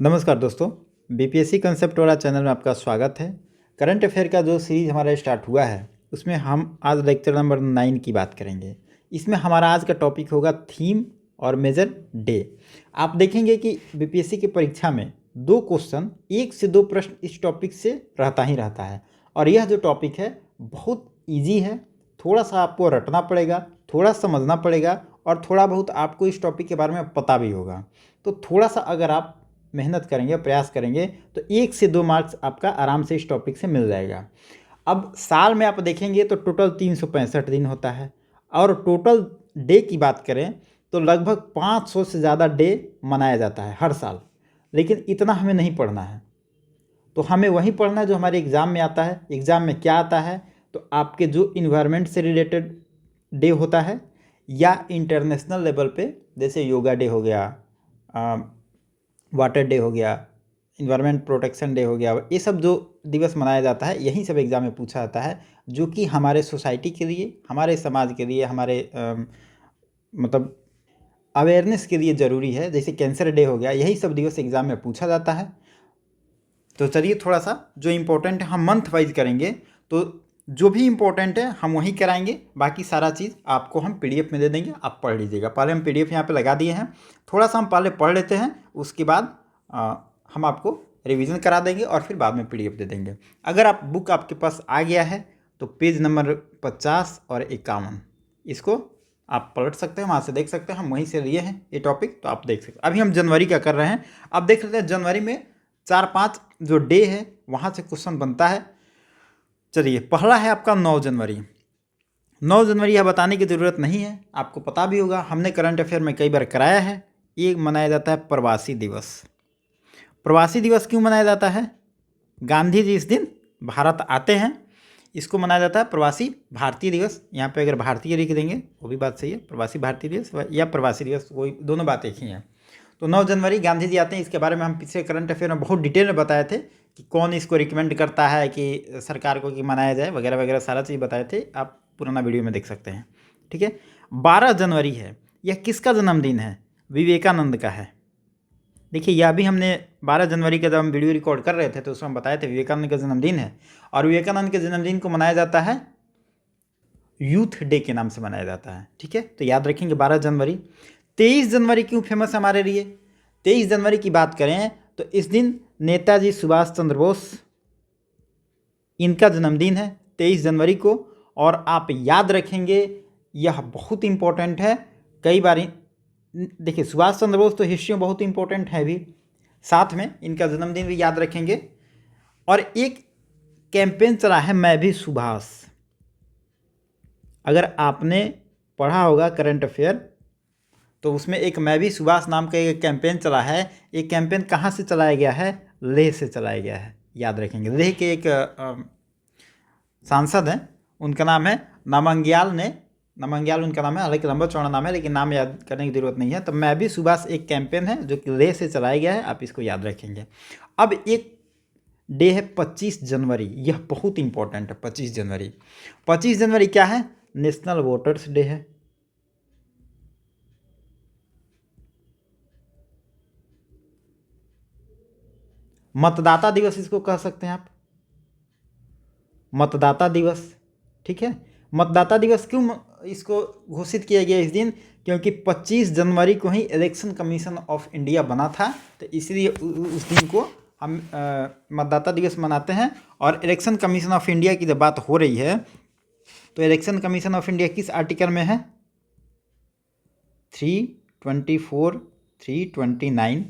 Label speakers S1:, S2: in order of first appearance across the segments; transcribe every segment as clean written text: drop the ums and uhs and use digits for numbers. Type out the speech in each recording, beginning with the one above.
S1: नमस्कार दोस्तों, BPSC concept वाला चैनल में आपका स्वागत है। करंट अफेयर का जो सीरीज़ हमारा स्टार्ट हुआ है उसमें हम आज लेक्चर नंबर 9 की बात करेंगे। इसमें हमारा आज का टॉपिक होगा थीम और मेजर डे। आप देखेंगे कि बीपीएससी की परीक्षा में 2 क्वेश्चन 1 से 2 प्रश्न इस टॉपिक से रहता ही रहता है और यह जो टॉपिक है बहुत ईजी है। थोड़ा सा आपको रटना पड़ेगा, थोड़ा समझना पड़ेगा और थोड़ा बहुत आपको इस टॉपिक के बारे में पता भी होगा। तो थोड़ा सा अगर आप मेहनत करेंगे, प्रयास करेंगे तो 1 से 2 मार्क्स आपका आराम से इस टॉपिक से मिल जाएगा। अब साल में आप देखेंगे तो टोटल 365 दिन होता है और टोटल डे की बात करें तो लगभग 500 से ज़्यादा डे मनाया जाता है हर साल। लेकिन इतना हमें नहीं पढ़ना है, तो हमें वही पढ़ना है जो हमारे एग्ज़ाम में आता है। एग्ज़ाम में क्या आता है तो आपके जो इन्वायरमेंट से रिलेटेड डे होता है या इंटरनेशनल लेवल पे जैसे योगा डे हो गया, वाटर डे हो गया, इन्वायरमेंट प्रोटेक्शन डे हो गया, ये सब जो दिवस मनाया जाता है यही सब एग्ज़ाम में पूछा जाता है, जो कि हमारे सोसाइटी के लिए, हमारे समाज के लिए, हमारे मतलब अवेयरनेस के लिए ज़रूरी है। जैसे कैंसर डे हो गया, यही सब दिवस एग्ज़ाम में पूछा जाता है। तो चलिए थोड़ा सा जो इम्पोर्टेंट है हम मंथ वाइज करेंगे, तो जो भी इम्पोर्टेंट है हम वही कराएंगे, बाकी सारा चीज़ आपको हम पीडीएफ में दे देंगे, आप पढ़ लीजिएगा। पहले हम पीडीएफ यहाँ पे लगा दिए हैं, थोड़ा सा हम पहले पढ़ लेते हैं, उसके बाद हम आपको रिवीजन करा देंगे और फिर बाद में पीडीएफ दे देंगे। अगर आप बुक आपके पास आ गया है तो पेज नंबर 50 और 51 इसको आप पलट सकते हैं, वहाँ से देख सकते हैं। हम वहीं से लिए हैं ये टॉपिक, तो आप देख सकते हैं। अभी हम जनवरी का कर रहे हैं। अब देख लेते हैं जनवरी में 4-5 जो डे है वहाँ से क्वेश्चन बनता है। चलिए, पहला है आपका 9 जनवरी। 9 जनवरी यह बताने की ज़रूरत नहीं है, आपको पता भी होगा, हमने करंट अफेयर में कई बार कराया है। ये मनाया जाता है प्रवासी दिवस। प्रवासी दिवस क्यों मनाया जाता है? गांधी जी इस दिन भारत आते हैं, इसको मनाया जाता है प्रवासी भारतीय दिवस। यहाँ पे अगर भारतीय लिख देंगे वो भी बात सही है, प्रवासी भारतीय दिवस या प्रवासी दिवस, वही दोनों बात एक ही हैं। तो 9 जनवरी गांधी जी आते हैं, इसके बारे में हम पिछले करंट अफेयर में बहुत डिटेल में बताए थे कि कौन इसको रिकमेंड करता है कि सरकार को कि मनाया जाए, वगैरह वगैरह सारा चीज़ बताए थे। आप पुराना वीडियो में देख सकते हैं। ठीक है, 12 जनवरी है, यह किसका जन्मदिन है? विवेकानंद का है। देखिए, यह भी हमने 12 जनवरी का जब हम वीडियो रिकॉर्ड कर रहे थे तो उसमें हम बताए थे विवेकानंद का जन्मदिन है। और विवेकानंद के जन्मदिन को मनाया जाता है यूथ डे के नाम से मनाया जाता है। ठीक है, तो याद रखेंगे 12 जनवरी। 23 जनवरी क्यों फेमस है हमारे लिए? 23 जनवरी की बात करें तो इस दिन नेताजी सुभाष चंद्र बोस, इनका जन्मदिन है 23 जनवरी को। और आप याद रखेंगे, यह बहुत इम्पोर्टेंट है। कई बार देखिए, सुभाष चंद्र बोस तो हिस्ट्री में बहुत इंपॉर्टेंट है भी, साथ में इनका जन्मदिन भी याद रखेंगे। और एक कैंपेन चला है मैं भी सुभाष। अगर आपने पढ़ा होगा करंट अफेयर तो उसमें एक मैं भी सुभाष नाम का एक कैंपेन चला है। एक कैंपेन कहाँ से चलाया गया है? लेह से चलाया गया है, याद रखेंगे। लेह के एक सांसद हैं, उनका नाम है नामग्याल उनका नाम है, हालांकि लंबा चौड़ा नाम है लेकिन नाम याद करने की ज़रूरत नहीं है। तो मैं भी सुभाष एक कैंपेन है जो कि लेह से चलाया गया है, आप इसको याद रखेंगे। अब एक डे है 25 जनवरी, यह बहुत इंपॉर्टेंट है। 25 जनवरी, 25 जनवरी क्या है? नेशनल वोटर्स डे है। मतदाता दिवस इसको कह सकते हैं आप, मतदाता दिवस। ठीक है, मतदाता दिवस क्यों इसको घोषित किया गया इस दिन? क्योंकि 25 जनवरी को ही इलेक्शन कमीशन ऑफ इंडिया बना था, तो इसलिए उस दिन को हम मतदाता दिवस मनाते हैं। और इलेक्शन कमीशन ऑफ इंडिया की जब बात हो रही है तो इलेक्शन कमीशन ऑफ इंडिया किस आर्टिकल में है? 324, 329।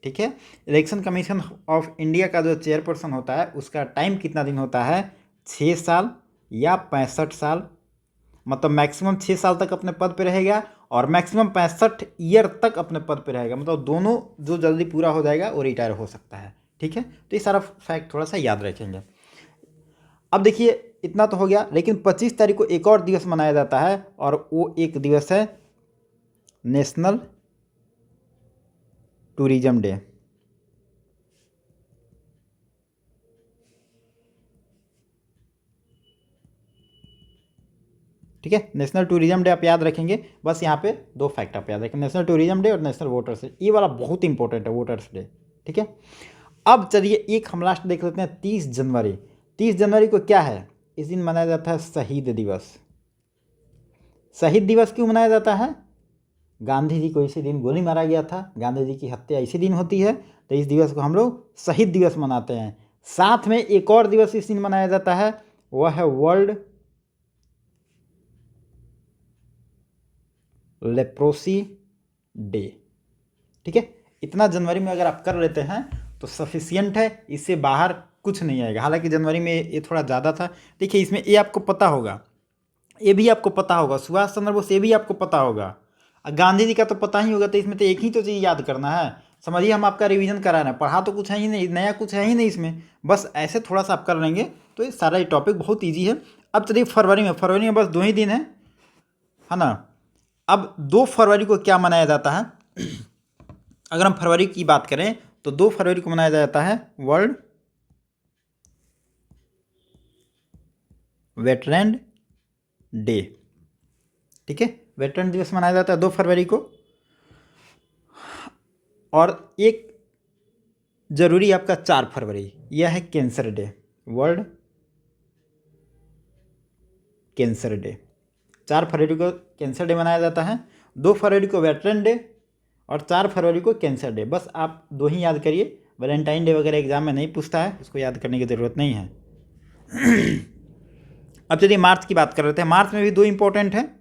S1: ठीक है, इलेक्शन कमीशन ऑफ इंडिया का जो चेयरपर्सन होता है उसका टाइम कितना दिन होता है? 6 साल या 65 साल। मतलब मैक्सिमम 6 साल तक अपने पद पे रहेगा और मैक्सिमम 65 ईयर तक अपने पद पे रहेगा। मतलब दोनों जो जल्दी पूरा हो जाएगा वो रिटायर हो सकता है। ठीक है, तो ये सारा फैक्ट थोड़ा सा याद रखेंगे। अब देखिए, इतना तो हो गया, लेकिन 25 तारीख को एक और दिवस मनाया जाता है और वो एक दिवस है नेशनल टूरिज्म डे। ठीक है, नेशनल टूरिज्म डे आप याद रखेंगे। बस यहाँ पे 2 फैक्ट आप याद रखें, नेशनल टूरिज्म डे और नेशनल वोटर्स डे। ये वाला बहुत इंपॉर्टेंट है, वोटर्स डे। ठीक है। अब चलिए एक हम लास्ट देख लेते हैं 30 जनवरी। 30 जनवरी को क्या है? इस दिन मनाया जाता है शहीद दिवस। शहीद दिवस क्यों मनाया जाता है? गांधी जी को इसी दिन गोली मारा गया था, गांधी जी की हत्या इसी दिन होती है, तो इस दिवस को हम लोग शहीद दिवस मनाते हैं। साथ में एक और दिवस इस दिन मनाया जाता है, वह है वर्ल्ड लेप्रोसी डे। ठीक है, इतना जनवरी में अगर आप कर लेते हैं तो सफिशियंट है, इससे बाहर कुछ नहीं आएगा। हालांकि जनवरी में ये थोड़ा ज़्यादा था। देखिए इसमें ये आपको पता होगा, ये भी आपको पता होगा, सुभाष चंद्र बोस ये भी आपको पता होगा, गांधी जी का तो पता ही होगा। तो इसमें तो एक ही तो चीज़ याद करना है। समझिए हम आपका रिवीजन करा रहे हैं, पढ़ा तो कुछ है ही नहीं, नया कुछ है ही नहीं इसमें, बस ऐसे थोड़ा सा आप कर लेंगे तो ये सारा ये टॉपिक बहुत ईजी है। अब चलिए फरवरी में बस 2 ही दिन है ना। अब 2 फरवरी को क्या मनाया जाता है? अगर हम फरवरी की बात करें तो 2 फरवरी को मनाया जाता है वर्ल्ड वेटरन डे। ठीक है, वेटरन दिवस मनाया जाता है 2 फरवरी को। और एक जरूरी आपका 4 फरवरी, यह है cancer day, world cancer day. 4 फरवरी को कैंसर डे मनाया जाता है, 2 फरवरी को वेटरन डे और 4 फरवरी को कैंसर डे। बस आप 2 ही याद करिए, वैलेंटाइन डे वगैरह एग्जाम में नहीं पूछता है, उसको याद करने की ज़रूरत नहीं है। अब चलिए मार्च की बात कर रहे थे, मार्च में भी 2 इंपॉर्टेंट हैं।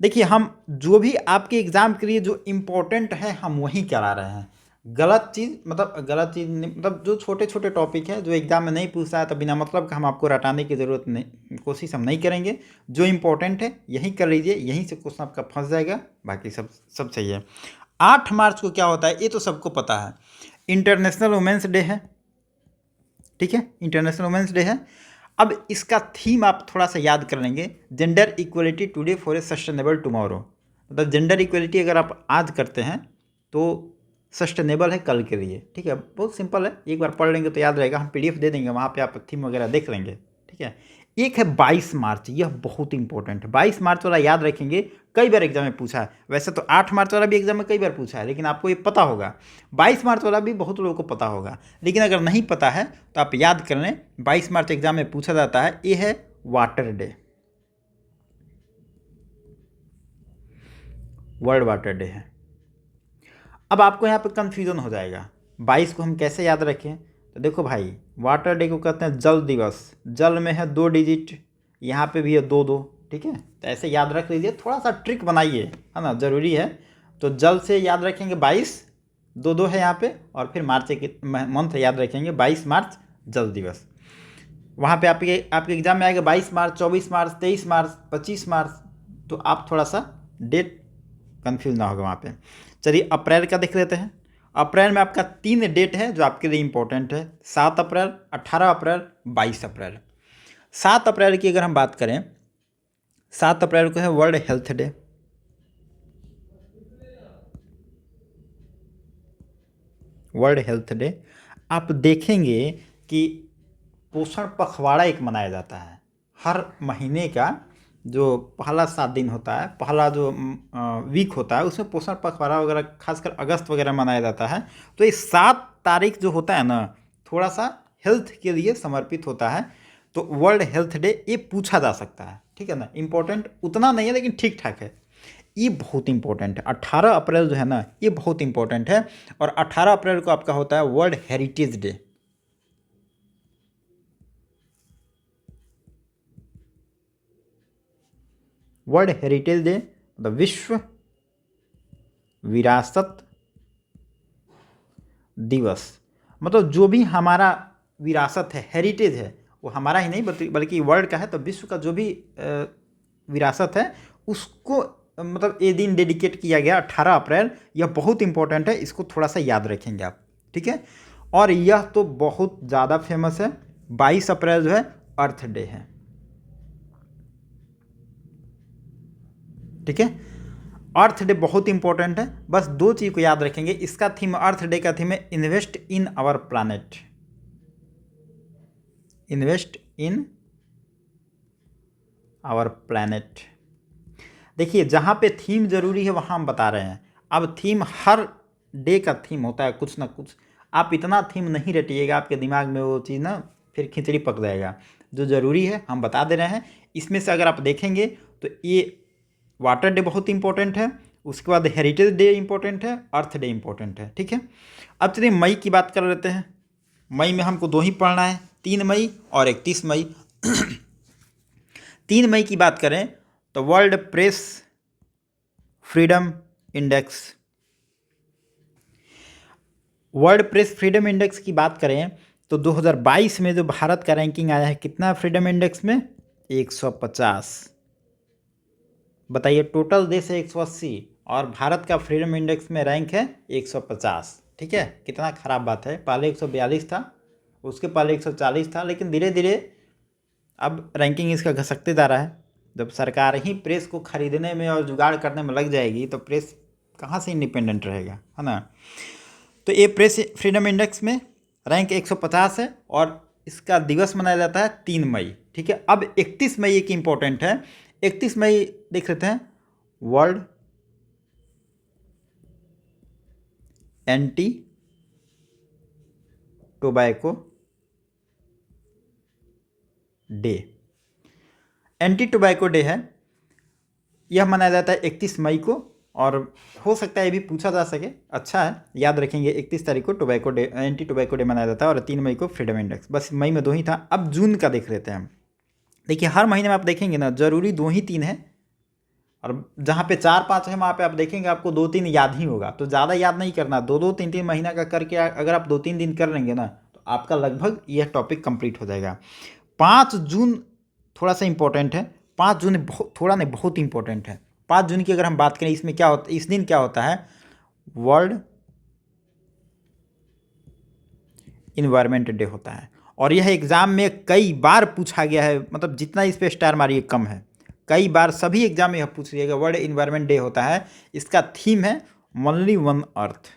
S1: देखिए हम जो भी आपके एग्ज़ाम के लिए जो इम्पोर्टेंट है हम वही करा रहे हैं। गलत चीज़ मतलब जो छोटे छोटे टॉपिक है जो एग्ज़ाम में नहीं पूछता है तो बिना मतलब का हम आपको रटाने की ज़रूरत नहीं, कोशिश हम नहीं करेंगे। जो इम्पोर्टेंट है यही कर लीजिए, यहीं से क्वेश्चन आपका फंस जाएगा, बाकी सब सही है। 8 मार्च को क्या होता है ये तो सबको पता है, इंटरनेशनल वुमेंस डे है। ठीक है, इंटरनेशनल वुमेंस डे है। अब इसका थीम आप थोड़ा सा याद कर लेंगे, gender equality today for a sustainable tomorrow. मतलब जेंडर इक्वलिटी अगर आप आज करते हैं तो सस्टेनेबल है कल के लिए। ठीक है, बहुत सिंपल है, एक बार पढ़ लेंगे तो याद रहेगा। हम PDF दे देंगे, वहाँ पे आप थीम वगैरह देख लेंगे। ठीक है, एक है 22 मार्च, यह बहुत इंपॉर्टेंट है। 22 मार्च वाला याद रखेंगे, कई बार एग्जाम में पूछा है। वैसे तो 8 मार्च वाला भी एग्जाम में कई बार पूछा है, लेकिन आपको ये पता होगा। 22 मार्च वाला भी बहुत लोगों को पता होगा, लेकिन अगर नहीं पता है तो आप याद कर लें। 22 मार्च एग्जाम में पूछा जाता है, ये है water day, world water day है। अब आपको यहाँ पे कन्फ्यूजन हो जाएगा, 22 को हम कैसे याद रखें? तो देखो भाई, वाटर डे को कहते हैं जल दिवस, जल में है 2 डिजिट, यहाँ पे भी है 2 2। ठीक है, तो ऐसे याद रख लीजिए, थोड़ा सा ट्रिक बनाइए, है ना, ज़रूरी है। तो जल से याद रखेंगे 22, 2 2 है यहाँ पे, और फिर मार्च के मंथ याद रखेंगे 22 मार्च जल दिवस। वहाँ पे आपके एग्जाम में आएगा 22 मार्च, 24 मार्च, 23 मार्च, 25 मार्च, तो आप थोड़ा सा डेट कन्फ्यूज ना होगा वहाँ पे। चलिए अप्रैल का देख लेते हैं। अप्रैल में आपका 3 डेट है जो आपके लिए इंपॉर्टेंट है, 7 अप्रैल, 18 अप्रैल, 22 अप्रैल। 7 अप्रैल की अगर हम बात करें, 7 अप्रैल को है world health day. World health day आप देखेंगे कि पोषण पखवाड़ा एक मनाया जाता है हर महीने का, जो पहला 7 दिन होता है, पहला जो वीक होता है, उसमें पोषण पखवाड़ा वगैरह खासकर अगस्त वगैरह मनाया जाता है। तो ये 7 तारीख जो होता है ना, थोड़ा सा हेल्थ के लिए समर्पित होता है। तो वर्ल्ड हेल्थ डे ये पूछा जा सकता है, ठीक है ना। इंपॉर्टेंट उतना नहीं है लेकिन ठीक ठाक है, ये बहुत इंपॉर्टेंट है। 18 अप्रैल जो है ना, ये बहुत इंपॉर्टेंट है। और 18 अप्रैल को आपका होता है world heritage day. World heritage day मतलब विश्व विरासत दिवस। मतलब जो भी हमारा विरासत है, हेरिटेज है, वो हमारा ही नहीं बल्कि वर्ल्ड का है। तो विश्व का जो भी विरासत है उसको मतलब ये दिन डेडिकेट किया गया 18 अप्रैल। यह बहुत इंपॉर्टेंट है, इसको थोड़ा सा याद रखेंगे आप, ठीक है। और यह तो बहुत ज़्यादा फेमस है, 22 अप्रैल जो है अर्थ डे है, ठीक है। अर्थ डे बहुत इंपॉर्टेंट है, बस 2 चीज़ को याद रखेंगे। इसका थीम, अर्थ डे का थीम है invest in our planet. Invest in our planet. देखिए जहाँ पे थीम जरूरी है वहाँ हम बता रहे हैं। अब थीम हर डे का थीम होता है कुछ ना कुछ। आप इतना थीम नहीं रटिएगा, आपके दिमाग में वो चीज़ ना फिर खिचड़ी पक जाएगा। जो ज़रूरी है हम बता दे रहे हैं। इसमें से अगर आप देखेंगे तो ये वाटर डे बहुत इंपॉर्टेंट है, उसके बाद हेरिटेज डे इंपॉर्टेंट है, अर्थ डे इंपॉर्टेंट है, ठीक है। अब चलिए मई की बात कर लेते हैं। मई में हमको दो ही पढ़ना है, 3 मई और 31 मई। 3 मई की बात करें तो world press freedom index, world press freedom index की बात करें तो 2022 में जो भारत का रैंकिंग आया है कितना फ्रीडम इंडेक्स में, 150। बताइए, टोटल देश है 180 और भारत का फ्रीडम इंडेक्स में रैंक है 150, ठीक है। कितना ख़राब बात है। पहले 142 था, उसके पहले 140 था, लेकिन धीरे धीरे अब रैंकिंग इसका घसकते जा रहा है। जब सरकार ही प्रेस को खरीदने में और जुगाड़ करने में लग जाएगी तो प्रेस कहाँ से इंडिपेंडेंट रहेगा, है ना। तो ये प्रेस फ्रीडम इंडेक्स में रैंक 150 है और इसका दिवस मनाया जाता है 3 मई, ठीक है। अब 31 मई एक इम्पोर्टेंट है। 31 मई देख लेते हैं, world anti tobacco day, anti tobacco day है। यह मनाया जाता है 31 मई को और हो सकता है ये भी पूछा जा सके, अच्छा है याद रखेंगे। 31 तारीख को tobacco day, anti tobacco day मनाया जाता है और 3 मई को फ्रीडम इंडेक्स। बस मई में दो ही था। अब जून का देख लेते हैं हम। देखिए हर महीने में आप देखेंगे ना, जरूरी दो ही तीन है और जहाँ पे 4-5 है वहाँ पे आप देखेंगे आपको 2-3 याद ही होगा। तो ज़्यादा याद नहीं करना, 2-2 3-3 महीना का करके अगर आप 2-3 दिन कर लेंगे ना तो आपका लगभग यह टॉपिक कंप्लीट हो जाएगा। 5 जून थोड़ा सा इंपॉर्टेंट है। 5 जून बहुत, थोड़ा नहीं बहुत इंपॉर्टेंट है। 5 जून की अगर हम बात करें, इसमें क्या होता है, इस दिन क्या होता है, वर्ल्ड इन्वायरमेंट डे होता है। और यह एग्ज़ाम में कई बार पूछा गया है, मतलब जितना इस पर स्टार मारिए कम है। कई बार सभी एग्जाम में यह पूछ लिया गया, वर्ल्ड इन्वायरमेंट डे होता है। इसका थीम है only one earth,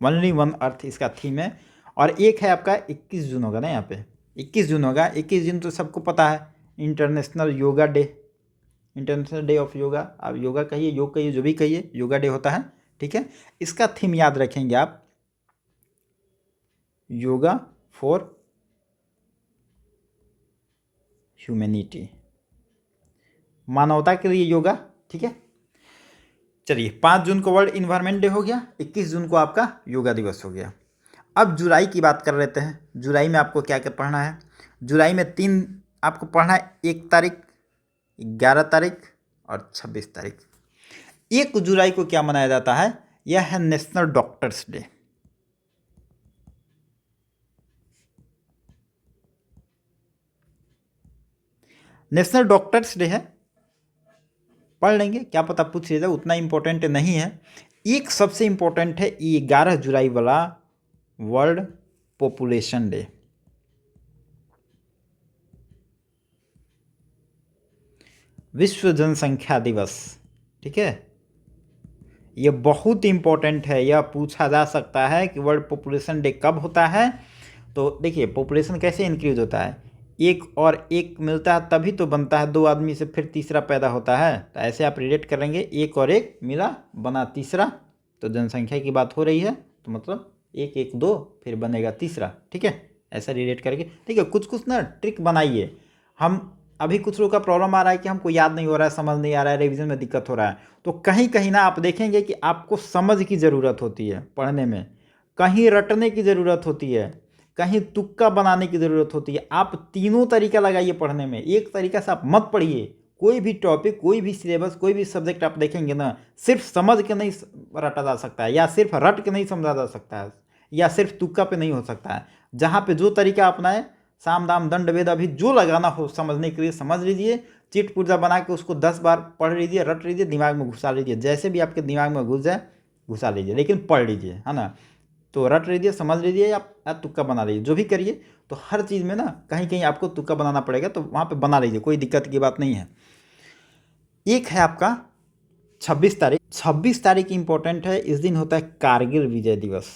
S1: only one earth इसका थीम है। और एक है आपका 21 जून होगा ना, यहाँ पे 21 जून होगा। 21 जून तो सबको पता है, international yoga day, international day of yoga. आप योगा कहिए, योग कहिए, जो भी कहिए, योगा डे होता है, ठीक है। इसका थीम याद रखेंगे आप, योगा फॉर ह्यूमैनिटी, मानवता के लिए योगा, ठीक है। चलिए 5 जून को वर्ल्ड इन्वायरमेंट डे हो गया, 21 जून को आपका योगा दिवस हो गया। अब जुलाई की बात कर लेते हैं। जुलाई में आपको क्या क्या पढ़ना है। जुलाई में 3 आपको पढ़ना है, 1 तारीख, 11 तारीख और 26 तारीख। 1 जुलाई को क्या मनाया जाता है, यह है national doctors day. National doctors day है, पढ़ लेंगे, क्या पता पूछ लीजिएगा, उतना इम्पोर्टेंट नहीं है। एक सबसे इम्पोर्टेंट है 11 जुलाई वाला, वर्ल्ड पॉपुलेशन डे, विश्व जनसंख्या दिवस, ठीक है। ये बहुत इम्पोर्टेंट है, यह पूछा जा सकता है कि वर्ल्ड पॉपुलेशन डे कब होता है। तो देखिए पॉपुलेशन कैसे इंक्रीज होता है, एक और एक मिलता है तभी तो बनता है, 2 आदमी से फिर तीसरा पैदा होता है। तो ऐसे आप रिलेट करेंगे, एक और एक मिला बना तीसरा, तो जनसंख्या की बात हो रही है, तो मतलब 1 1 2 फिर बनेगा तीसरा, ठीक है। ऐसा रिलेट करके, ठीक है। कुछ कुछ ना ट्रिक बनाइए। हम अभी कुछ लोग का प्रॉब्लम आ रहा है कि हमको याद नहीं हो रहा है, समझ नहीं आ रहा है, रिवीजन में दिक्कत हो रहा है। तो कहीं कहीं ना आप देखेंगे कि आपको समझ की ज़रूरत होती है पढ़ने में, कहीं रटने की ज़रूरत होती है, कहीं तुक्का बनाने की ज़रूरत होती है। आप तीनों तरीका लगाइए पढ़ने में, एक तरीका से आप मत पढ़िए। कोई भी टॉपिक, कोई भी सिलेबस, कोई भी सब्जेक्ट आप देखेंगे ना, सिर्फ समझ के नहीं रटा जा सकता है, या सिर्फ रट के नहीं समझा जा सकता है, या सिर्फ तुक्का पे नहीं हो सकता है। जहाँ पे जो तरीका अपनाए, साम दाम दंड भेद अभी जो लगाना हो समझने के लिए समझ लीजिए, चिट पुर्जा बना के उसको 10 बार पढ़ लीजिए, रट लीजिए, दिमाग में घुसा लीजिए, जैसे भी आपके दिमाग में घुस जाए घुसा लीजिए, लेकिन पढ़ लीजिए, है ना। तो रट लीजिए, समझ लीजिए, या तुक्का बना लीजिए, जो भी करिए। तो हर चीज़ में ना कहीं कहीं आपको तुक्का बनाना पड़ेगा, तो वहाँ पे बना लीजिए, कोई दिक्कत की बात नहीं है। एक है आपका 26 तारीख। 26 तारीख इंपॉर्टेंट है, इस दिन होता है कारगिल विजय दिवस।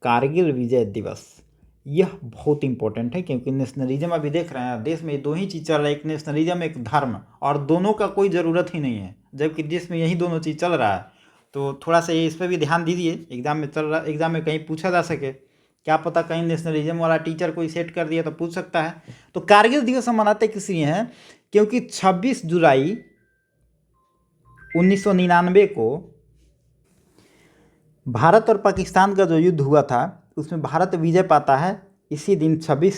S1: कारगिल विजय दिवस यह बहुत इंपॉर्टेंट है, क्योंकि नेशनलिज्म अभी देख रहे हैं देश में दो ही चीज़ चल रहा है, एक नेशनलिज्म एक धर्म, और दोनों का कोई ज़रूरत ही नहीं है, जबकि देश में यही दोनों चीज़ चल रहा है। तो थोड़ा सा ये इस पर भी ध्यान दीजिए, एग्ज़ाम में चल रहा, एग्ज़ाम में कहीं पूछा जा सके, क्या पता कहीं नेशनलिज्म वाला टीचर कोई सेट कर दिया तो पूछ सकता है। तो कारगिल दिवस हम मनाते किस लिए हैं, क्योंकि 26 जुलाई 1999 को भारत और पाकिस्तान का जो युद्ध हुआ था उसमें भारत विजय पाता है इसी दिन 26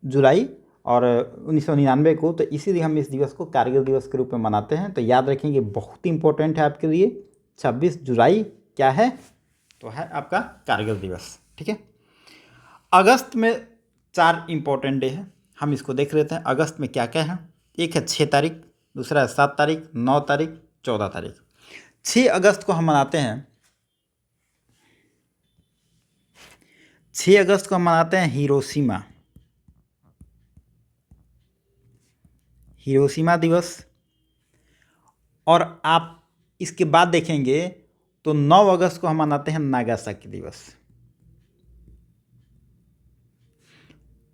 S1: जुलाई और 1999 को। तो इसीलिए हम इस दिवस को कारगिल दिवस के रूप में मनाते हैं। तो याद रखेंगे, बहुत इंपॉर्टेंट है आपके लिए। 26 जुलाई क्या है, तो है आपका कारगिल दिवस। ठीक है, अगस्त में 4 इंपॉर्टेंट डे है, हम इसको देख लेते हैं। अगस्त में क्या क्या है, एक है 6 तारीख, दूसरा है 7 तारीख, 9 तारीख, 14 तारीख। 6 अगस्त को हम मनाते हैं, 6 अगस्त को हम मनाते हैं हिरोशिमा दिवस। और आप इसके बाद देखेंगे तो 9 अगस्त को हम मनाते हैं नागासाकी दिवस।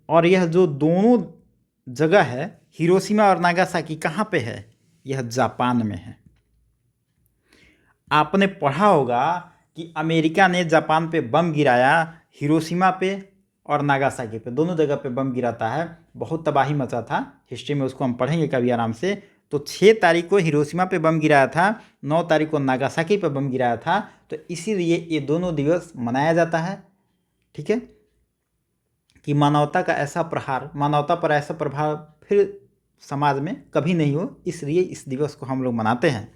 S1: और यह जो दोनों जगह है हिरोशिमा और नागासाकी, कहाँ पे है, यह जापान में है। आपने पढ़ा होगा कि अमेरिका ने जापान पे बम गिराया, हिरोशिमा पे और नागासाकी पे, दोनों जगह पे बम गिराता है, बहुत तबाही मचा था। हिस्ट्री में उसको हम पढ़ेंगे कभी आराम से। तो 6 तारीख को हिरोशिमा पे बम गिराया था, 9 तारीख को नागासाकी पे बम गिराया था। तो इसीलिए ये दोनों दिवस मनाया जाता है। ठीक है, कि मानवता का ऐसा प्रहार, मानवता पर ऐसा प्रभाव फिर समाज में कभी नहीं हो, इसलिए इस दिवस को हम लोग मनाते हैं।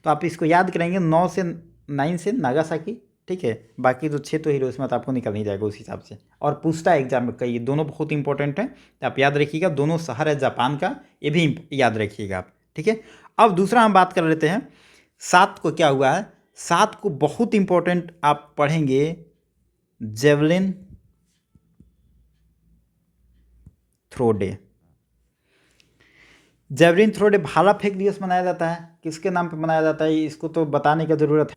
S1: तो आप इसको याद करेंगे, 9 से 9 से नागासाकी। ठीक है, बाकी तो 6 तो हिरोशिमा, तो आपको निकल नहीं जाएगा उस हिसाब से। और पूछता है एग्जाम में कई, दोनों बहुत इंपॉर्टेंट है, तो आप याद रखिएगा। दोनों शहर है जापान का, ये भी याद रखिएगा आप। ठीक है, अब दूसरा हम बात कर लेते हैं 7 को क्या हुआ है। 7 को बहुत इंपॉर्टेंट आप पढ़ेंगे, javelin throw day. Javelin throw day भाला फेंक दिवस मनाया जाता है। किसके नाम पे मनाया जाता है, इसको तो बताने की ज़रूरत है,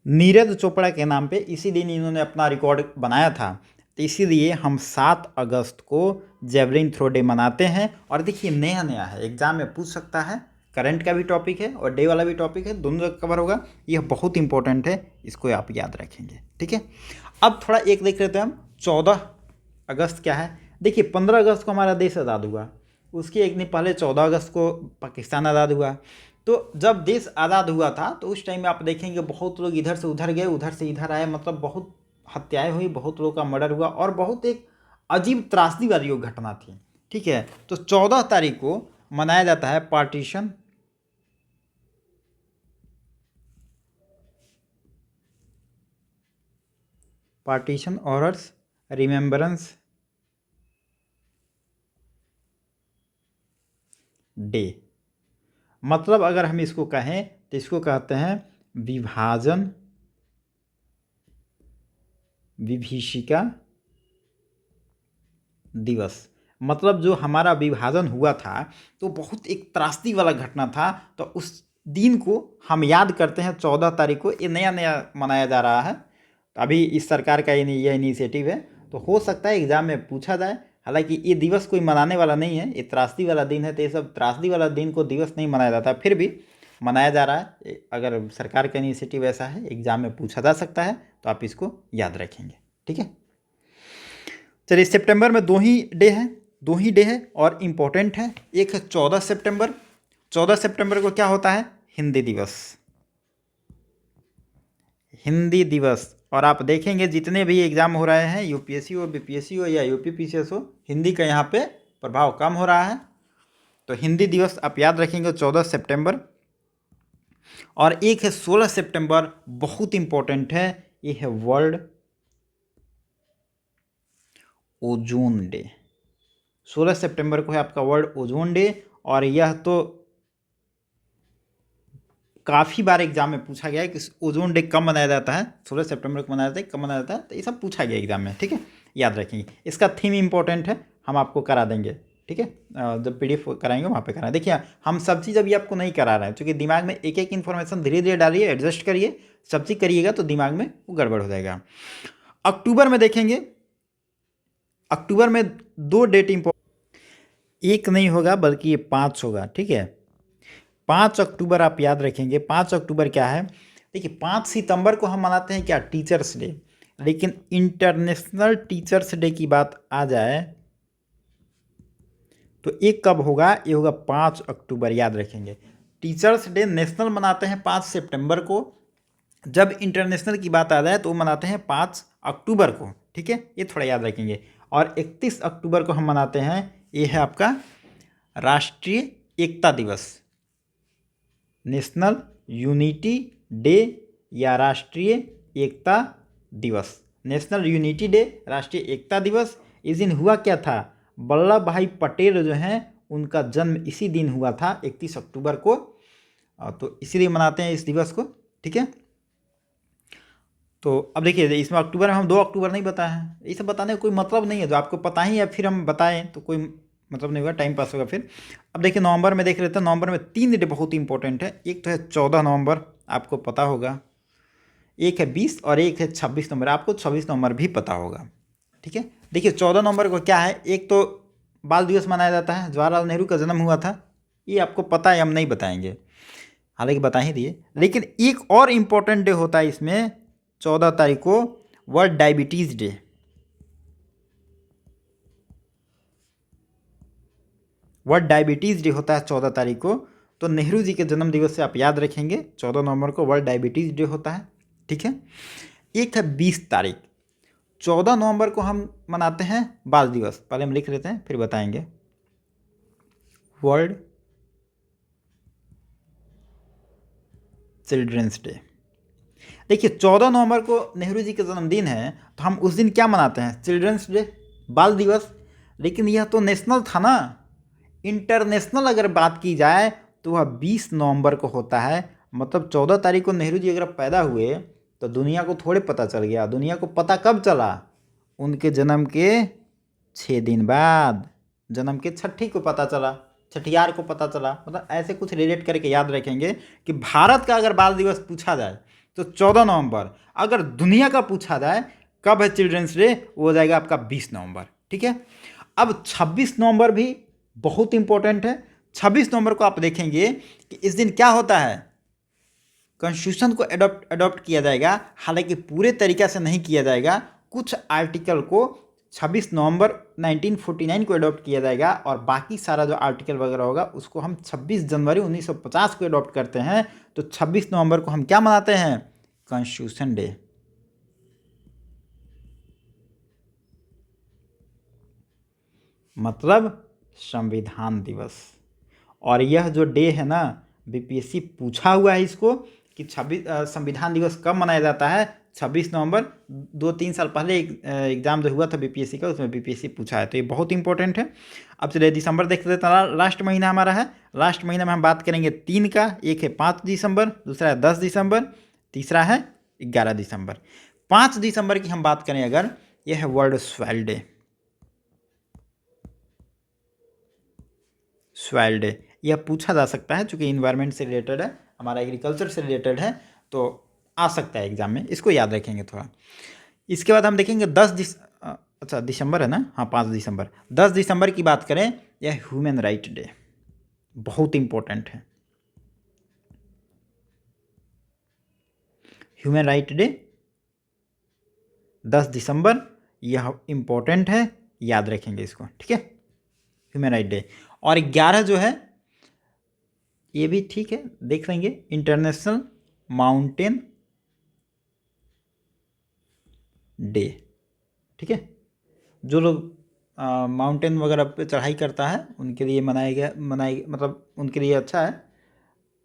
S1: नीरज चोपड़ा के नाम पे। इसी दिन इन्होंने अपना रिकॉर्ड बनाया था, तो इसीलिए हम 7 अगस्त को जेवलिन थ्रो डे मनाते हैं। और देखिए नया नया है, एग्जाम में पूछ सकता है, करंट का भी टॉपिक है और डे वाला भी टॉपिक है, दोनों जगह कवर होगा। यह बहुत इंपॉर्टेंट है, इसको आप याद रखेंगे। ठीक है, अब थोड़ा एक देख लेते हैं हम, 14 अगस्त क्या है। देखिए 15 अगस्त को हमारा देश आज़ाद हुआ, उसके एक दिन पहले 14 अगस्त को पाकिस्तान आज़ाद हुआ। तो जब देश आज़ाद हुआ था तो उस टाइम में आप देखेंगे बहुत लोग इधर से उधर गए, उधर से इधर आए, मतलब बहुत हत्याएं हुई, बहुत लोगों का मर्डर हुआ और बहुत एक अजीब त्रासदी वाली वो घटना थी। ठीक है, तो 14 तारीख को मनाया जाता है पार्टीशन ऑर्डर्स रिमेम्बरेंस डे। मतलब अगर हम इसको कहें तो इसको कहते हैं विभाजन विभीषिका दिवस। मतलब जो हमारा विभाजन हुआ था तो बहुत एक त्रासदी वाला घटना था, तो उस दिन को हम याद करते हैं 14 तारीख को। ये नया नया मनाया जा रहा है, तो अभी इस सरकार का ये इनिशिएटिव है, तो हो सकता है एग्जाम में पूछा जाए। हालांकि ये दिवस कोई मनाने वाला नहीं है, ये त्रासदी वाला दिन है, तो ये सब त्रासदी वाला दिन को दिवस नहीं मनाया जाता, फिर भी मनाया जा रहा है। अगर सरकार का इनिशिएटिव ऐसा है, एग्जाम में पूछा जा सकता है, तो आप इसको याद रखेंगे। ठीक है, चलिए सितंबर में 2 ही डे है और इम्पोर्टेंट है। एक है 14 सितंबर। 14 सितंबर को क्या होता है, हिंदी दिवस। हिंदी दिवस, और आप देखेंगे जितने भी एग्ज़ाम हो रहे हैं, यूपीएससी हो, बीपीएससी हो या यूपीपीसीएस हो, हिंदी का यहाँ पे प्रभाव कम हो रहा है। तो हिंदी दिवस आप याद रखेंगे 14 सितंबर। और एक है 16 सितंबर, बहुत इंपॉर्टेंट है, ये है वर्ल्ड ओजोन डे। 16 सितंबर को है आपका वर्ल्ड ओजोन डे। और यह तो काफ़ी बार एग्जाम में पूछा गया है कि ओजोन डे कब मनाया जाता है, 16 सितंबर को मनाया जाता है, कब मनाया जाता है, तो ये सब पूछा गया एग्जाम में। ठीक है, याद रखेंगे। इसका थीम इंपॉर्टेंट है, हम आपको करा देंगे। ठीक है, जब पीडीएफ कराएंगे वहाँ पे कराएं। देखिए हम सब चीज़ अभी आपको नहीं करा रहे हैं, क्योंकि दिमाग में एक एक इन्फॉर्मेशन धीरे धीरे डालिए, एडजस्ट करिए, सब चीज़ करिएगा तो दिमाग में वो गड़बड़ हो जाएगा। अक्टूबर में देखेंगे अक्टूबर में 2 डेट एक नहीं होगा बल्कि ये 5 होगा, ठीक है। 5 अक्टूबर आप याद रखेंगे। 5 अक्टूबर क्या है, देखिए 5 सितंबर को हम मनाते हैं क्या, टीचर्स डे। लेकिन इंटरनेशनल टीचर्स डे की बात आ जाए तो एक कब होगा, ये होगा 5 अक्टूबर, याद रखेंगे। टीचर्स डे नेशनल मनाते हैं 5 सितंबर को, जब इंटरनेशनल की बात आ जाए तो वो मनाते हैं 5 अक्टूबर को, ठीक है, ये थोड़ा याद रखेंगे। और 31 अक्टूबर को हम मनाते हैं, ये है आपका राष्ट्रीय एकता दिवस, नेशनल यूनिटी डे या राष्ट्रीय एकता दिवस। नेशनल यूनिटी डे, राष्ट्रीय एकता दिवस। इस दिन हुआ क्या था, वल्लभ भाई पटेल जो हैं उनका जन्म इसी दिन हुआ था, 31 अक्टूबर को। तो इसीलिए मनाते हैं इस दिवस को, ठीक है। तो अब देखिए इसमें अक्टूबर में हम 2 अक्टूबर नहीं बताए हैं, ये सब बताने का कोई मतलब नहीं है। जो आपको पता ही है फिर हम बताएं तो कोई मतलब नहीं होगा, टाइम पास होगा फिर। अब देखिए नवंबर में देख लेते हैं। नवंबर में 3 डे बहुत इंपॉर्टेंट है। एक तो है 14 नवंबर, आपको पता होगा। एक है 20 और एक है 26 नवंबर, आपको 26 नवंबर भी पता होगा, ठीक है। देखिए 14 नवंबर को क्या है, एक तो बाल दिवस मनाया जाता है, जवाहरलाल नेहरू का जन्म हुआ था, ये आपको पता है, हम नहीं बताएंगे, हालांकि बता ही दिए। लेकिन एक और इम्पोर्टेंट डे होता है इसमें 14 तारीख को, world diabetes day. World diabetes day होता है 14 तारीख को। तो नेहरू जी के जन्म दिवस से आप याद रखेंगे 14 नवंबर को वर्ल्ड डायबिटीज़ डे होता है, ठीक है। एक है 20 तारीख, 14 नवंबर को हम मनाते हैं बाल दिवस। पहले हम लिख लेते हैं फिर बताएंगे। World children's day. देखिए 14 नवंबर को नेहरू जी का जन्मदिन है, तो हम उस दिन क्या मनाते हैं, चिल्ड्रंस डे, बाल दिवस। लेकिन यह तो नेशनल था ना। इंटरनेशनल अगर बात की जाए तो वह 20 नवंबर को होता है। मतलब 14 तारीख को नेहरू जी अगर पैदा हुए तो दुनिया को थोड़े पता चल गया। दुनिया को पता कब चला, उनके जन्म के 6 दिन बाद, जन्म के छठी को पता चला, छठियार को पता चला। मतलब ऐसे कुछ रिलेट करके याद रखेंगे कि भारत का अगर बाल दिवस पूछा जाए तो 14 नवंबर, अगर दुनिया का पूछा जाए कब है चिल्ड्रंस डे, वो हो जाएगा आपका 20 नवंबर, ठीक है। अब 26 नवंबर भी बहुत इंपॉर्टेंट है। 26 नवंबर को आप देखेंगे कि इस दिन क्या होता है, कॉन्स्टिट्यूशन को अडॉप्ट किया जाएगा। हालांकि पूरे तरीक़े से नहीं किया जाएगा, कुछ आर्टिकल को 26 नवंबर 1949 को अडॉप्ट किया जाएगा, और बाकी सारा जो आर्टिकल वगैरह होगा उसको हम 26 जनवरी 1950 को अडॉप्ट करते हैं। तो 26 नवंबर को हम क्या मनाते हैं, कॉन्स्टिट्यूशन डे। मतलब संविधान दिवस। और यह जो डे है ना, बीपीएससी पूछा हुआ है इसको कि 26 संविधान दिवस कब मनाया जाता है, 26 नवंबर। 2-3 साल पहले एग्ज़ाम जो हुआ था बीपीएससी का, उसमें बीपीएससी पूछा है, तो ये बहुत इंपॉर्टेंट है। अब चलिए दिसंबर देख लेते हैं। लास्ट महीना हमारा है। लास्ट महीना में हम बात करेंगे 3 का। एक है 5 दिसंबर, दूसरा है 10 दिसंबर, तीसरा है 11 दिसंबर। 5 दिसंबर की हम बात करें अगर, यह है world soil day. Soil day यह पूछा जा सकता है, चूँकि इन्वायरमेंट से रिलेटेड है, हमारा एग्रीकल्चर से रिलेटेड है, तो आ सकता है एग्जाम में, इसको याद रखेंगे थोड़ा। इसके बाद हम देखेंगे अच्छा दिसंबर है ना, हाँ 5 दिसंबर। 10 दिसंबर की बात करें, यह ह्यूमन राइट डे, बहुत इंपॉर्टेंट है। ह्यूमन राइट डे 10 दिसंबर, यह इंपॉर्टेंट है, याद रखेंगे इसको, ठीक है, ह्यूमन राइट डे। और 11 जो है ये भी ठीक है, देख लेंगे, इंटरनेशनल माउंटेन डे, ठीक है। जो लोग माउंटेन वगैरह पे चढ़ाई करता है उनके लिए मतलब उनके लिए अच्छा है।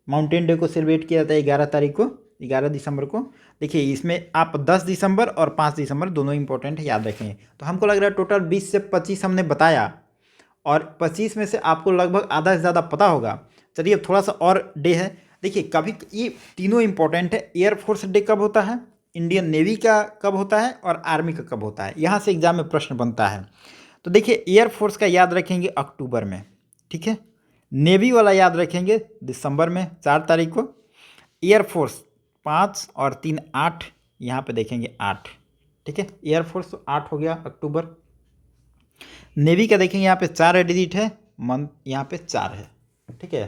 S1: माउंटेन डे को सेलिब्रेट किया जाता है 11 तारीख को, 11 दिसंबर को। देखिए इसमें आप 10 दिसंबर और 5 दिसंबर दोनों इंपॉर्टेंट है, याद रखेंगे। तो हमको लग रहा है टोटल 20 से 25 हमने बताया, और 25 में से आपको लगभग आधा से ज़्यादा पता होगा। चलिए अब थोड़ा सा और डे है। देखिए कभी ये तीनों इंपॉर्टेंट है। एयरफोर्स डे कब होता है, इंडियन नेवी का कब होता है, और आर्मी का कब होता है, यहाँ से एग्जाम में प्रश्न बनता है। तो देखिए एयरफोर्स का याद रखेंगे अक्टूबर में, ठीक है। नेवी वाला याद रखेंगे दिसंबर में 4 तारीख को। एयरफोर्स 5 और 3 8, यहाँ पे देखेंगे 8, ठीक है। एयरफोर्स 8 हो गया अक्टूबर। नेवी का देखेंगे यहाँ पे 4 डिजिट है, मंथ यहाँ पे 4 है, ठीक है।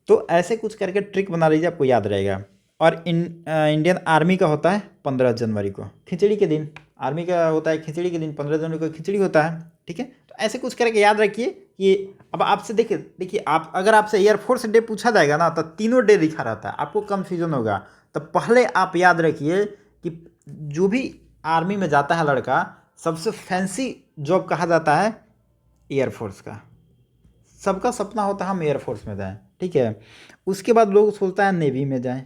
S1: तो ऐसे कुछ करके ट्रिक बना लीजिए, आपको याद रहेगा। और इंडियन आर्मी का होता है 15 जनवरी को, खिचड़ी के दिन। आर्मी का होता है खिचड़ी के दिन, 15 जनवरी को खिचड़ी होता है, ठीक है। तो ऐसे कुछ करके याद रखिए कि अब आपसे देखिए देखिए आप अगर आपसे एयरफोर्स डे पूछा जाएगा ना, तो तीनों डे लिखा रहता है, आपको कन्फ्यूजन होगा। तो पहले आप याद रखिए कि जो भी आर्मी में जाता है लड़का, सबसे फैंसी जॉब कहा जाता है एयरफोर्स का। सबका सपना होता है हम एयरफोर्स में जाएं, ठीक है। उसके बाद लोग सोचता है नेवी में जाएं।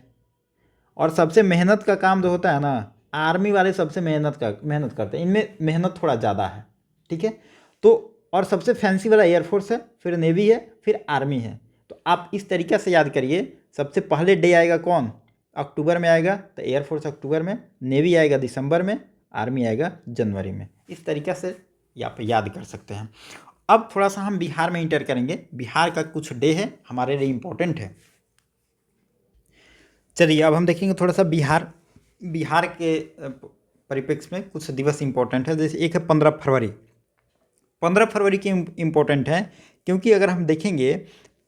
S1: और सबसे मेहनत का काम जो होता है ना, आर्मी वाले सबसे मेहनत करते हैं, इनमें मेहनत थोड़ा ज़्यादा है, ठीक है। तो और सबसे फैंसी वाला एयरफोर्स है, फिर नेवी है, फिर आर्मी है। तो आप इस तरीक़े से याद करिए। सबसे पहले डे आएगा कौन, अक्टूबर में आएगा, तो एयरफोर्स अक्टूबर में, नेवी आएगा दिसंबर में, आर्मी आएगा जनवरी में। इस तरीक़े से आप याद कर सकते हैं। अब थोड़ा सा हम बिहार में इंटर करेंगे। बिहार का कुछ डे है हमारे लिए इम्पोर्टेंट है। चलिए अब हम देखेंगे थोड़ा सा बिहार के परिप्रेक्ष्य में कुछ दिवस इम्पोर्टेंट है। जैसे एक है 15 फरवरी। 15 फरवरी की इम्पोर्टेंट है क्योंकि अगर हम देखेंगे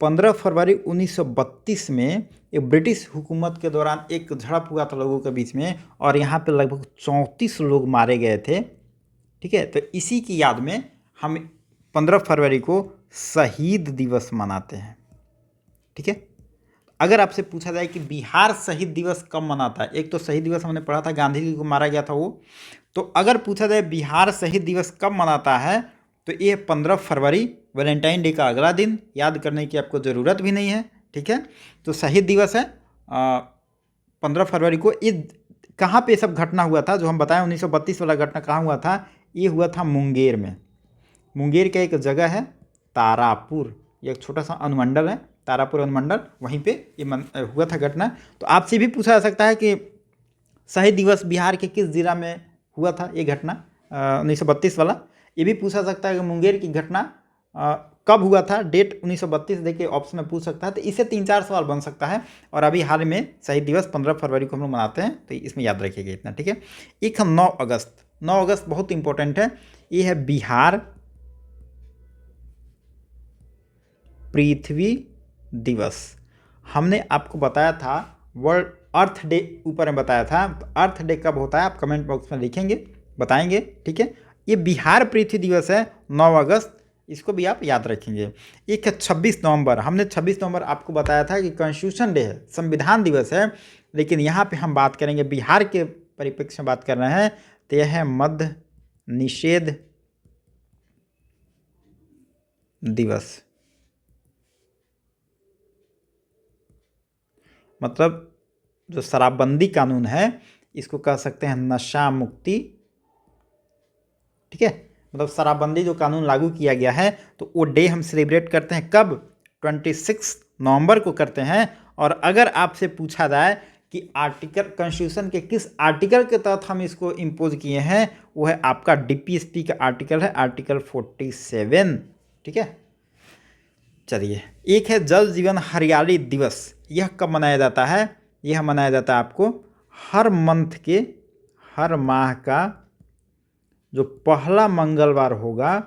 S1: 15 फरवरी 1932 में एक ब्रिटिश हुकूमत के दौरान एक झड़प हुआ था लोगों के बीच में, और यहाँ पे लगभग 34 लोग मारे गए थे, ठीक है। तो इसी की याद में हम 15 फरवरी को शहीद दिवस मनाते हैं, ठीक है। अगर आपसे पूछा जाए कि बिहार शहीद दिवस कब मनाता है, एक तो शहीद दिवस हमने पढ़ा था, गांधी जी को मारा गया था वो। तो अगर पूछा जाए बिहार शहीद दिवस कब मनाता है, तो ये 15 फरवरी, वैलेंटाइन डे का अगला दिन। याद करने की आपको ज़रूरत भी नहीं है, ठीक है। तो शहीद दिवस है 15 फरवरी को। ये कहाँ पे सब घटना हुआ था जो हम बताएं, 1932 वाला घटना कहाँ हुआ था? ये हुआ था मुंगेर में। मुंगेर का एक जगह है तारापुर, ये एक छोटा सा अनुमंडल है, तारापुर अनुमंडल, वहीं पे ये हुआ था घटना। तो आपसे भी पूछा जा सकता है कि शहीद दिवस बिहार के किस जिला में हुआ था ये घटना, 1932 वाला। ये भी पूछा सकता है कि मुंगेर की घटना कब हुआ था, डेट 1932 देखिए ऑप्शन में पूछ सकता है। तो इससे 3-4 सवाल बन सकता है। और अभी हाल में शहीद दिवस 15 फरवरी को हम लोग मनाते हैं, तो इसमें याद रखिएगा इतना, ठीक है। एक हम 9 अगस्त। 9 अगस्त बहुत इंपॉर्टेंट है। ये है बिहार पृथ्वी दिवस। हमने आपको बताया था वर्ल्ड अर्थ डे ऊपर में बताया था। तो अर्थ डे कब होता है आप कमेंट बॉक्स में लिखेंगे, बताएंगे, ठीक है। ये बिहार पृथ्वी दिवस है 9 अगस्त, इसको भी आप याद रखेंगे। एक है 26 नवंबर। हमने 26 नवंबर आपको बताया था कि कॉन्स्टिट्यूशन डे है, संविधान दिवस है। लेकिन यहाँ पे हम बात करेंगे बिहार के परिप्रेक्ष्य में बात कर रहे हैं, तो यह है मद्य निषेध दिवस। मतलब जो शराबबंदी कानून है, इसको कह सकते हैं नशा मुक्ति, ठीक है। मतलब शराबबंदी जो कानून लागू किया गया है, तो वो डे हम सेलिब्रेट करते हैं कब? 26 नवंबर को करते हैं। और अगर आपसे पूछा जाए कि आर्टिकल, कॉन्स्टिट्यूशन के किस आर्टिकल के तहत हम इसको इम्पोज किए हैं, वो है आपका डीपीएसपी का आर्टिकल है, आर्टिकल 47, ठीक है। चलिए, एक है जल जीवन हरियाली दिवस। यह कब मनाया जाता है? यह मनाया जाता है आपको हर मंथ के, हर माह का जो पहला मंगलवार होगा,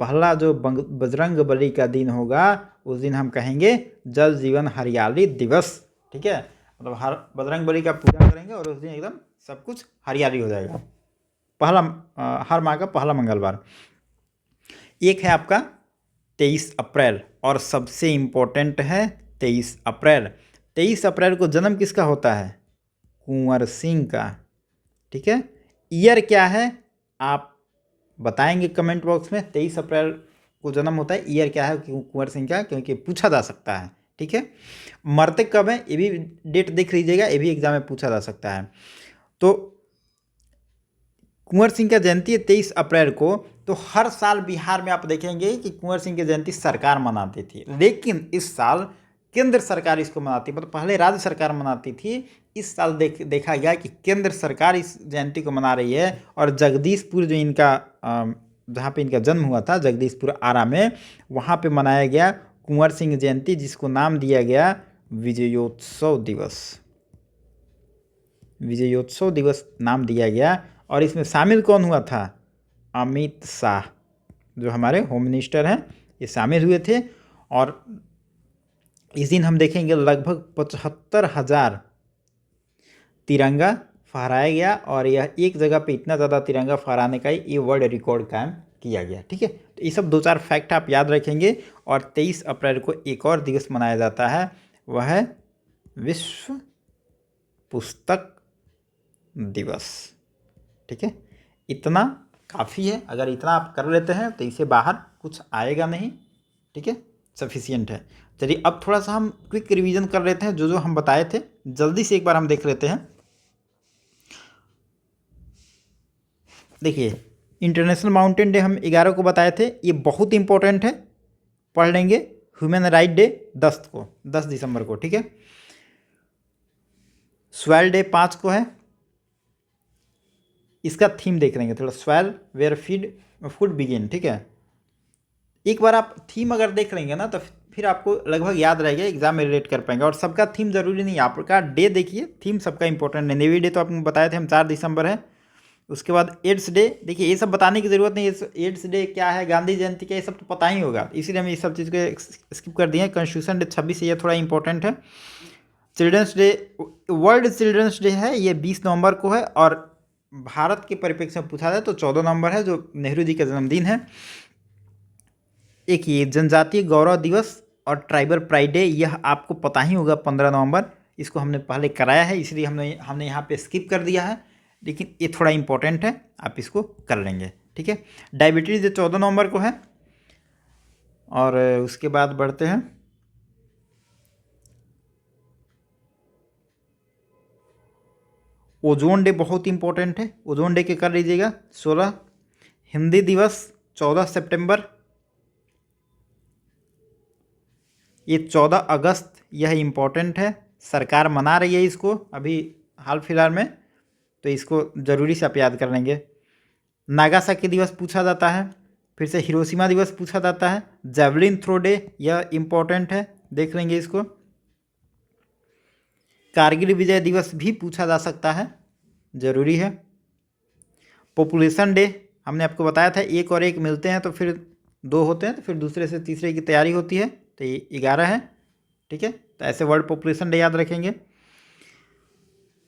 S1: पहला जो बजरंग बली का दिन होगा, उस दिन हम कहेंगे जल जीवन हरियाली दिवस, ठीक है। मतलब हर बजरंग बली का पूजा करेंगे और उस दिन एकदम सब कुछ हरियाली हो जाएगा। पहला हर माह का पहला मंगलवार। एक है आपका 23 अप्रैल, और सबसे इम्पोर्टेंट है 23 अप्रैल। 23 अप्रैल को जन्म किसका होता है? कुंवर सिंह का, ठीक है। ईयर क्या है आप बताएंगे कमेंट बॉक्स में। 23 अप्रैल को जन्म होता है, ईयर क्या है कुंवर सिंह का, क्योंकि पूछा जा सकता है, ठीक है। मरते कब है ये भी डेट देख लीजिएगा, ये भी एग्जाम में पूछा जा सकता है। तो कुंवर सिंह का जयंती है 23 अप्रैल को। तो हर साल बिहार में आप देखेंगे कि कुंवर सिंह की जयंती सरकार मनाती थी, लेकिन इस साल केंद्र सरकार इसको मनाती, मतलब पहले राज्य सरकार मनाती थी। इस साल देखा गया कि केंद्र सरकार इस जयंती को मना रही है। और जगदीशपुर जो इनका जहाँ पे इनका जन्म हुआ था, जगदीशपुर आरा में, वहाँ पे मनाया गया कुंवर सिंह जयंती, जिसको नाम दिया गया विजयोत्सव दिवस। विजयोत्सव दिवस नाम दिया गया। और इसमें शामिल कौन हुआ था? अमित शाह जो हमारे होम मिनिस्टर हैं ये शामिल हुए थे। और इस दिन हम देखेंगे लगभग 75,000 तिरंगा फहराया गया और यह एक जगह पे इतना ज़्यादा तिरंगा फहराने का ये वर्ल्ड रिकॉर्ड कायम किया गया। ठीक है, तो ये सब 2-4 फैक्ट आप याद रखेंगे। और 23 अप्रैल को एक और दिवस मनाया जाता है, वह है विश्व पुस्तक दिवस। ठीक है, इतना काफ़ी है, अगर इतना आप कर लेते हैं तो इसे बाहर कुछ आएगा नहीं। ठीक है, सफिशियंट है। चलिए अब थोड़ा सा हम क्विक रिवीजन कर लेते हैं, जो जो हम बताए थे जल्दी से एक बार हम देख लेते हैं। देखिए, इंटरनेशनल माउंटेन डे हम 11 को बताए थे, ये बहुत इंपॉर्टेंट है, पढ़ लेंगे। ह्यूमन राइट डे 10 दिसंबर को। ठीक है, स्वेल डे 5 को है, इसका थीम देख लेंगे थोड़ा, स्वेल वेयर फूड बिगिन। ठीक है, एक बार आप थीम अगर देख लेंगे ना तो फिर आपको लगभग याद रहेगा, एग्जाम में रिलेट कर पाएंगे। और सबका थीम जरूरी नहीं है, आपका डे देखिए, थीम सबका इंपॉर्टेंट है। नेवी डे तो आपको बताए थे हम 4 दिसंबर है। उसके बाद एड्स डे, देखिए ये सब बताने की ज़रूरत नहीं है, एड्स डे क्या है, गांधी जयंती क्या, ये सब तो पता ही होगा, इसीलिए हम ये सब चीज़ को स्किप कर दिए। कॉन्स्टिट्यूशन डे 26 है, ये थोड़ा इंपॉर्टेंट है। Children's day, world children's day है, ये 20 नवंबर को है। और भारत के परिप्रेक्ष्य में पूछा जाए तो 14 नवंबर है, जो नेहरू जी का जन्मदिन है। एक ये जनजातीय गौरव दिवस और ट्राइबल प्राइड डे, यह आपको पता ही होगा 15 नवंबर, इसको हमने पहले कराया है, इसलिए हमने यहाँ पे स्किप कर दिया है, लेकिन ये थोड़ा इंपॉर्टेंट है, आप इसको कर लेंगे। ठीक है, डायबिटीज़ डे 14 नवंबर को है। और उसके बाद बढ़ते हैं, ओजोन डे बहुत इंपॉर्टेंट है, ओजोन डे के कर लीजिएगा 16। हिंदी दिवस 14 सितंबर, ये 14 अगस्त, यह इम्पोर्टेंट है, सरकार मना रही है इसको अभी हाल फिलहाल में, तो इसको ज़रूरी से आप याद कर लेंगे। नागासाकी दिवस पूछा जाता है, फिर से हिरोशिमा दिवस पूछा जाता है। जेवलिन थ्रो डे, यह इम्पोर्टेंट है, देख लेंगे इसको। कारगिल विजय दिवस भी पूछा जा सकता है, ज़रूरी है। पॉपुलेशन डे हमने आपको बताया था, एक और एक मिलते हैं तो फिर 2 होते हैं, तो फिर दूसरे से तीसरे की तैयारी होती है, तो ये 11 है। ठीक है, तो ऐसे वर्ल्ड पॉपुलेशन डे याद रखेंगे।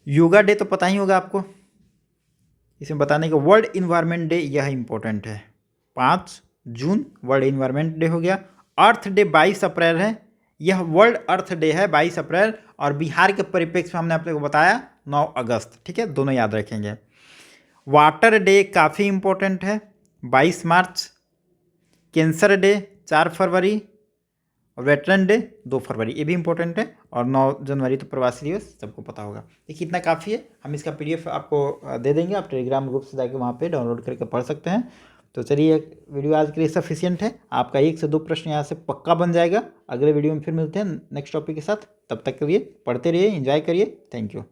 S1: योगा डे तो पता ही होगा आपको, इसमें बताने का। वर्ल्ड इन्वायरमेंट डे, यह इंपॉर्टेंट है, 5 जून वर्ल्ड इन्वायरमेंट डे हो गया। अर्थ डे 22 अप्रैल है, यह वर्ल्ड अर्थ डे है 22 अप्रैल। और बिहार के परिप्रेक्ष्य में हमने आप लोगों को बताया 9 अगस्त। ठीक है, दोनों याद रखेंगे। वाटर डे काफ़ी इंपॉर्टेंट है, 22 मार्च। कैंसर डे 4 फरवरी, और वेटरन डे 2 फरवरी, ये भी इंपॉर्टेंट है। और 9 जनवरी तो प्रवासी दिवस सबको पता होगा। देखिए इतना काफ़ी है, हम इसका PDF आपको दे देंगे, आप टेलीग्राम ग्रुप से जाकर वहाँ पे डाउनलोड करके पढ़ सकते हैं। तो चलिए, वीडियो आज के लिए सफिशिएंट है, आपका 1 से 2 प्रश्न यहाँ से पक्का बन जाएगा। अगले वीडियो में फिर मिलते हैं नेक्स्ट टॉपिक के साथ, तब तक के लिए पढ़ते रहिए, एंजॉय करिए, थैंक यू।